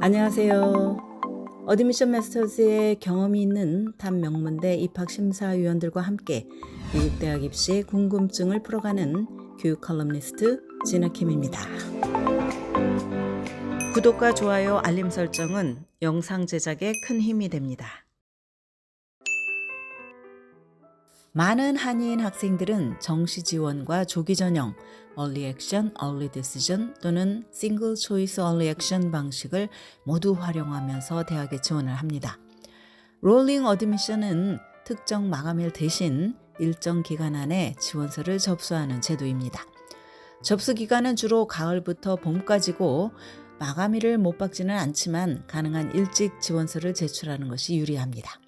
안녕하세요. 어드미션 마스터즈의 경험이 있는 탑 명문대 입학심사위원들과 함께 미국 대학 입시의 궁금증을 풀어가는 교육 컬럼니스트 진아킴입니다. 구독과 좋아요, 알림 설정은 영상 제작에 큰 힘이 됩니다. 많은 한인 학생들은 정시 지원과 조기 전형, Early Action, Early Decision 또는 Single Choice Early Action 방식을 모두 활용하면서 대학에 지원을 합니다. 롤링 어드미션은 특정 마감일 대신 일정 기간 안에 지원서를 접수하는 제도입니다. 접수 기간은 주로 가을부터 봄까지고 마감일을 못 박지는 않지만 가능한 일찍 지원서를 제출하는 것이 유리합니다.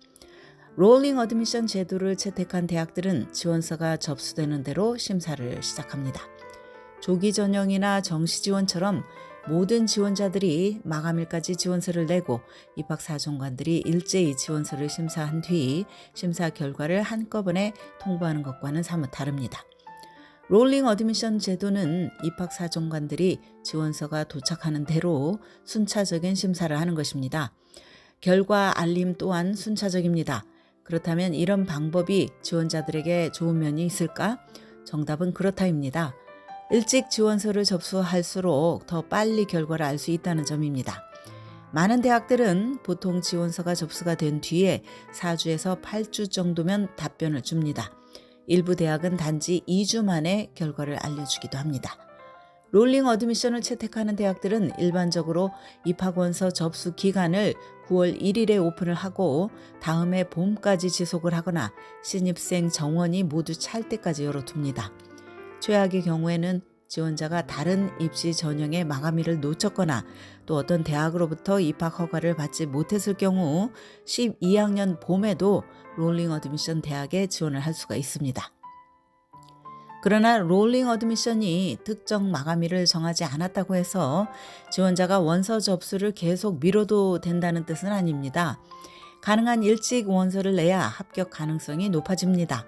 롤링 어드미션 제도를 채택한 대학들은 지원서가 접수되는 대로 심사를 시작합니다. 조기 전형이나 정시 지원처럼 모든 지원자들이 마감일까지 지원서를 내고 입학사정관들이 일제히 지원서를 심사한 뒤 심사 결과를 한꺼번에 통보하는 것과는 사뭇 다릅니다. 롤링 어드미션 제도는 입학사정관들이 지원서가 도착하는 대로 순차적인 심사를 하는 것입니다. 결과 알림 또한 순차적입니다. 그렇다면 이런 방법이 지원자들에게 좋은 면이 있을까? 정답은 그렇다입니다. 일찍 지원서를 접수할수록 더 빨리 결과를 알 수 있다는 점입니다. 많은 대학들은 보통 지원서가 접수가 된 뒤에 4주에서 8주 정도면 답변을 줍니다. 일부 대학은 단지 2주 만에 결과를 알려주기도 합니다. 롤링 어드미션을 채택하는 대학들은 일반적으로 입학원서 접수 기간을 9월 1일에 오픈을 하고 다음해 봄까지 지속을 하거나 신입생 정원이 모두 찰 때까지 열어둡니다. 최악의 경우에는 지원자가 다른 입시 전형의 마감일을 놓쳤거나 또 어떤 대학으로부터 입학 허가를 받지 못했을 경우 12학년 봄에도 롤링 어드미션 대학에 지원을 할 수가 있습니다. 그러나 롤링 어드미션이 특정 마감일을 정하지 않았다고 해서 지원자가 원서 접수를 계속 미뤄도 된다는 뜻은 아닙니다. 가능한 일찍 원서를 내야 합격 가능성이 높아집니다.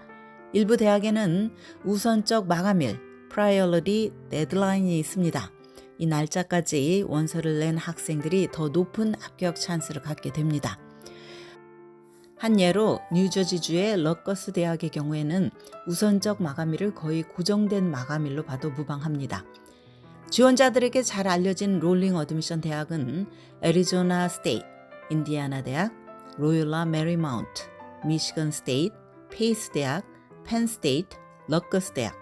일부 대학에는 우선적 마감일, Priority Deadline이 있습니다. 이 날짜까지 원서를 낸 학생들이 더 높은 합격 찬스를 갖게 됩니다. 한 예로 뉴저지주의 러커스 대학의 경우에는 우선적 마감일을 거의 고정된 마감일로 봐도 무방합니다. 지원자들에게 잘 알려진 롤링 어드미션 대학은 애리조나 스테이트, 인디애나 대학, 로율라 메리마운트, 미시건 스테이트, 페이스 대학, 펜 스테이트, 러커스 대학,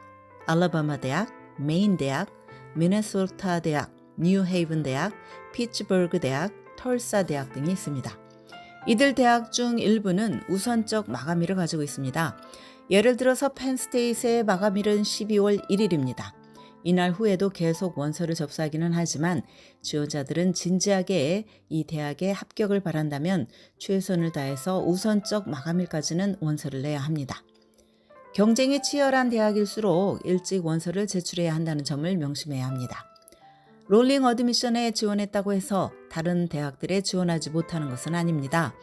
알라바마 대학, 메인 대학, 미네소타 대학, 뉴헤이븐 대학, 피츠버그 대학, 털사 대학 등이 있습니다. 이들 대학 중 일부는 우선적 마감일을 가지고 있습니다. 예를 들어서 펜스테이트의 마감일은 12월 1일입니다. 이날 후에도 계속 원서를 접수하기는 하지만 지원자들은 진지하게 이 대학에 합격을 바란다면 최선을 다해서 우선적 마감일까지는 원서를 내야 합니다. 경쟁이 치열한 대학일수록 일찍 원서를 제출해야 한다는 점을 명심해야 합니다. 롤링 어드미션에 지원했다고 해서 다른 대학들에 지원하지 못하는 것은 아닙니다.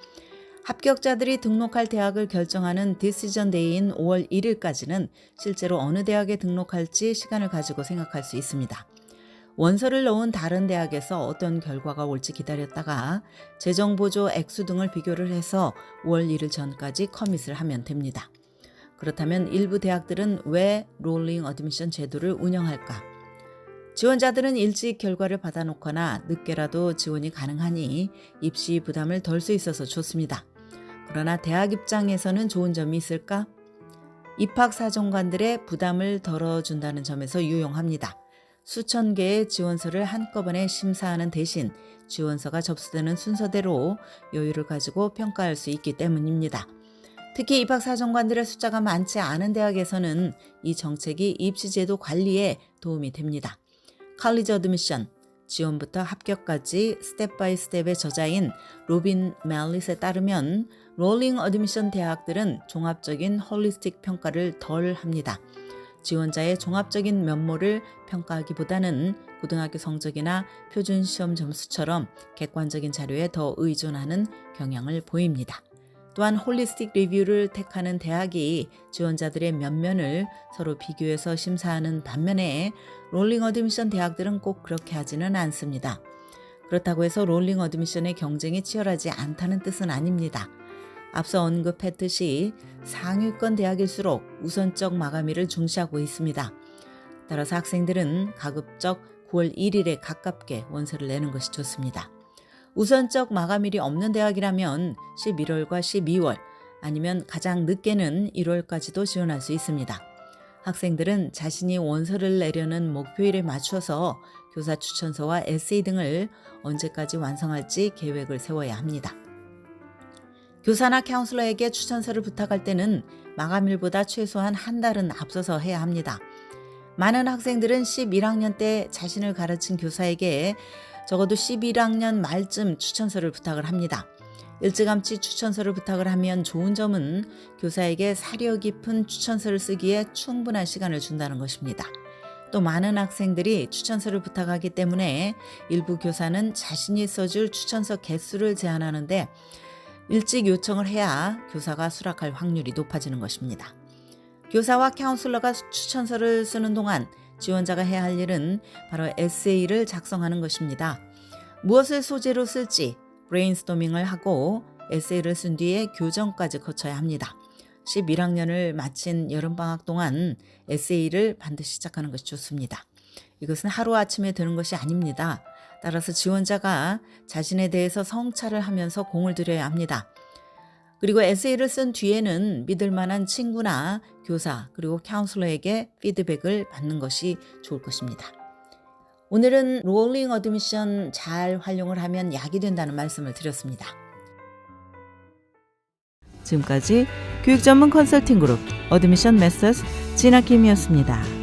합격자들이 등록할 대학을 결정하는 디시전 데이인 5월 1일까지는 실제로 어느 대학에 등록할지 시간을 가지고 생각할 수 있습니다. 원서를 넣은 다른 대학에서 어떤 결과가 올지 기다렸다가 재정보조 액수 등을 비교를 해서 5월 1일 전까지 커밋을 하면 됩니다. 그렇다면 일부 대학들은 왜 롤링 어드미션 제도를 운영할까? 지원자들은 일찍 결과를 받아놓거나 늦게라도 지원이 가능하니 입시 부담을 덜 수 있어서 좋습니다. 그러나 대학 입장에서는 좋은 점이 있을까? 입학사정관들의 부담을 덜어준다는 점에서 유용합니다. 수천 개의 지원서를 한꺼번에 심사하는 대신 지원서가 접수되는 순서대로 여유를 가지고 평가할 수 있기 때문입니다. 특히 입학사정관들의 숫자가 많지 않은 대학에서는 이 정책이 입시제도 관리에 도움이 됩니다. 칼리지 어드미션, 지원부터 합격까지 스텝 바이 스텝의 저자인 로빈 멜릿에 따르면 롤링 어드미션 대학들은 종합적인 홀리스틱 평가를 덜 합니다. 지원자의 종합적인 면모를 평가하기보다는 고등학교 성적이나 표준시험 점수처럼 객관적인 자료에 더 의존하는 경향을 보입니다. 또한 홀리스틱 리뷰를 택하는 대학이 지원자들의 면면을 서로 비교해서 심사하는 반면에 롤링 어드미션 대학들은 꼭 그렇게 하지는 않습니다. 그렇다고 해서 롤링 어드미션의 경쟁이 치열하지 않다는 뜻은 아닙니다. 앞서 언급했듯이 상위권 대학일수록 우선적 마감일을 중시하고 있습니다. 따라서 학생들은 가급적 9월 1일에 가깝게 원서를 내는 것이 좋습니다. 우선적 마감일이 없는 대학이라면 11월과 12월 아니면 가장 늦게는 1월까지도 지원할 수 있습니다. 학생들은 자신이 원서를 내려는 목표일에 맞춰서 교사 추천서와 에세이 등을 언제까지 완성할지 계획을 세워야 합니다. 교사나 카운슬러에게 추천서를 부탁할 때는 마감일보다 최소한 한 달은 앞서서 해야 합니다. 많은 학생들은 11학년 때 자신을 가르친 교사에게 적어도 11학년 말쯤 추천서를 부탁을 합니다. 일찌감치 추천서를 부탁을 하면 좋은 점은 교사에게 사려 깊은 추천서를 쓰기에 충분한 시간을 준다는 것입니다. 또 많은 학생들이 추천서를 부탁하기 때문에 일부 교사는 자신이 써줄 추천서 개수를 제한하는데 일찍 요청을 해야 교사가 수락할 확률이 높아지는 것입니다. 교사와 카운슬러가 추천서를 쓰는 동안 지원자가 해야 할 일은 바로 에세이를 작성하는 것입니다. 무엇을 소재로 쓸지 브레인스토밍을 하고 에세이를 쓴 뒤에 교정까지 거쳐야 합니다. 11학년을 마친 여름방학 동안 에세이를 반드시 시작하는 것이 좋습니다. 이것은 하루아침에 되는 것이 아닙니다. 따라서 지원자가 자신에 대해서 성찰을 하면서 공을 들여야 합니다. 그리고 에세이를 쓴 뒤에는 믿을 만한 친구나 교사 그리고 카운슬러에게 피드백을 받는 것이 좋을 것입니다. 오늘은 롤링 어드미션 잘 활용을 하면 약이 된다는 말씀을 드렸습니다. 지금까지 교육 전문 컨설팅 그룹 어드미션 메서스 진아킴이었습니다.